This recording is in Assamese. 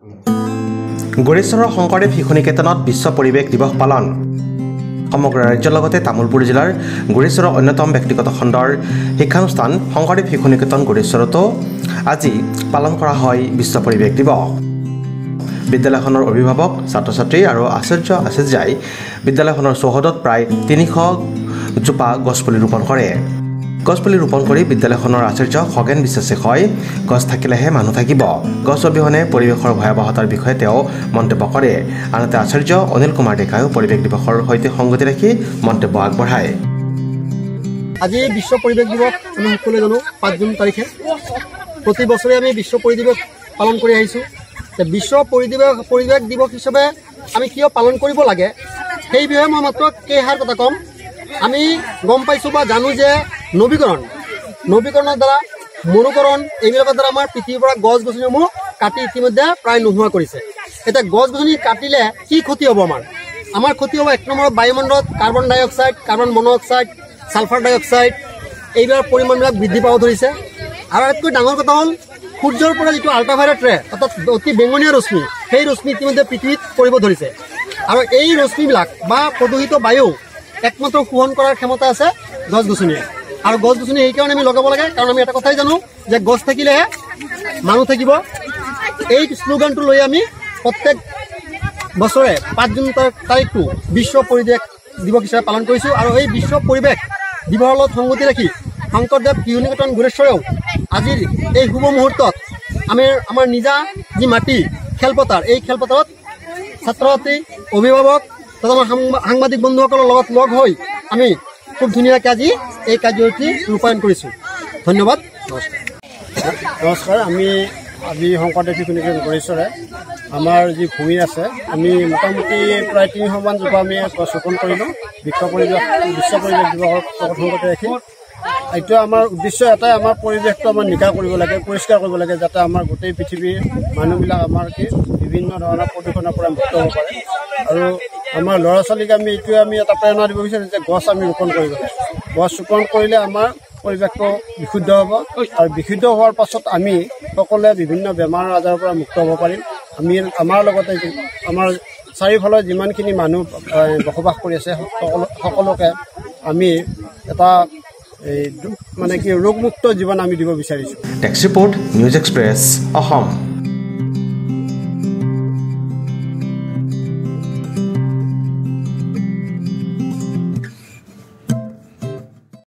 গড়েশ্বৰৰ শংকৰদেৱ শিশু নিকেতনত বিশ্ব পৰিৱেশ দিৱস পালন। সমগ্ৰ ৰাজ্যৰ লগতে তামুলপুৰ জিলাৰ গড়েশ্বৰৰ অন্যতম ব্যক্তিগত খণ্ডৰ শিক্ষানুষ্ঠান শংকৰদেৱ শিশু নিকেতন গড়েশ্বৰতো আজি পালন কৰা হয় বিশ্ব পৰিৱেশ দিৱস। বিদ্যালয়খনৰ অভিভাৱক, ছাত্ৰ-ছাত্ৰী আৰু আচাৰ্য-আচাৰ্যাই বিদ্যালয়খনৰ চৌহদত প্ৰায় ৩০০ জোপা গছপুলি ৰোপণ কৰে। গছপুলি ৰোপণ কৰি বিদ্যালয়খনৰ আচাৰ্য খগেন বিশ্বাসে কয়, গছ থাকিলেহে মানুহ থাকিব। গছ অবিহনে পৰিৱেশৰ ভয়াৱহতাৰ বিষয়ে তেওঁ মন্তব্য কৰে। আনহাতে আচাৰ্য অনিল কুমাৰ ডেকায়ো পৰিৱেশ দিৱসৰ সৈতে সংগতি ৰাখি মন্তব্য আগবঢ়ায়। আজি বিশ্ব পৰিৱেশ দিৱস আমি সকলোৱে জানো ৫ জুন তাৰিখে। প্ৰতি বছৰে আমি বিশ্ব পৰিৱেশ দিৱস পালন কৰি আহিছোঁ। বিশ্ব পৰিৱেশ দিৱস হিচাপে আমি কিয় পালন কৰিব লাগে সেই বিষয়ে মই মাত্ৰ কেইষাৰ কথা ক'ম। আমি গম পাইছোঁ বা জানো যে নৱীকৰণৰ দ্বাৰা মৰুকৰণ এইবিলাকৰ দ্বাৰা আমাৰ পৃথিৱীৰ পৰা গছ গছনিসমূহ কাটি ইতিমধ্যে প্ৰায় নোহোৱা কৰিছে। এতিয়া গছ গছনি কাটিলে কি ক্ষতি হ'ব? আমাৰ ক্ষতি হ'ব ১ নম্বৰত বায়ুমণ্ডলত কাৰ্বন ডাই অক্সাইড, কাৰ্বন মন'অক্সাইড, ছালফাৰ ডাই অক্সাইড এইবিলাকৰ পৰিমাণবিলাক বৃদ্ধি পাব ধৰিছে। আৰু আটাইতকৈ ডাঙৰ কথা হ'ল সূৰ্যৰ পৰা যিটো আল্ট্ৰাভায়লেট ৰে অৰ্থাৎ অতি বেঙুনীয়া ৰশ্মি, সেই ৰশ্মি ইতিমধ্যে পৃথিৱীত পৰিব ধৰিছে। আৰু এই ৰশ্মিবিলাক বা প্ৰদূষিত বায়ু একমাত্ৰ শোষণ কৰাৰ ক্ষমতা আছে গছ গছনিয়ে। আৰু গছ গছনি সেইকাৰণে আমি লগাব লাগে, কাৰণ আমি এটা কথাই জানো যে গছ থাকিলেহে মানুহ থাকিব। এই শ্লোগানটো লৈ আমি প্ৰত্যেক বছৰে ৫ জুন তাৰিখটো বিশ্ব পৰিৱেশ দিৱস হিচাপে পালন কৰিছোঁ। আৰু এই বিশ্ব পৰিৱেশ দিৱসৰ লগত সংগতি ৰাখি শংকৰদেৱ শিশু নিকেতন গড়েশ্বৰেও আজিৰ এই শুভ মুহূৰ্তত আমাৰ নিজা যি মাটি খেলপথাৰ, এই খেলপথাৰত ছাত্ৰ ছাত্ৰী, অভিভাৱক তথা আমাৰ সাংবাদিক বন্ধুসকলৰ লগত লগ হৈ আমি খুব ধুনীয়াকৈ আজি এই কাৰ্যসূচী ৰূপায়ণ কৰিছোঁ। ধন্যবাদ, নমস্কাৰ। আমি আজি শংকৰদেৱ শিশু নিকেতন গড়েশ্বৰে আমাৰ যি ভূমি আছে, আমি মোটামুটি প্ৰায় ৩০০মান জোপা আমি গছ ৰোপণ কৰিলোঁ বিশ্ব পৰিৱেশ দিৱসৰ সংগতি ৰাখি। এইটো আমাৰ উদ্দেশ্য এটাই, আমাৰ পৰিৱেশটো আমাৰ নিকা কৰিব লাগে, পৰিষ্কাৰ কৰিব লাগে, যাতে আমাৰ গোটেই পৃথিৱীৰ মানুহবিলাক আমাৰ বিভিন্ন ধৰণৰ প্ৰদূষণৰ পৰা মুক্ত হ'ব পাৰে। আৰু আমাৰ ল'ৰা ছোৱালীক আমি এটা প্ৰেৰণা দিব বিচাৰোঁ যে গছ আমি ৰোপণ কৰিব লাগে। গছ ৰোপণ কৰিলে আমাৰ পৰিৱেশটো বিশুদ্ধ হ'ব, আৰু বিশুদ্ধ হোৱাৰ পাছত আমি সকলোৱে বিভিন্ন বেমাৰ আজাৰৰ পৰা মুক্ত হ'ব পাৰিম। আমাৰ লগতে আমাৰ চাৰিওফালৰ যিমানখিনি মানুহ বসবাস কৰি আছে সকলোকে আমি এটা ৰোগমুক্ত জীৱন আমি দিব বিচাৰিছোঁ। টেক্স ৰিপৰ্ট, নিউজ এক্সপ্ৰেছ, অসম।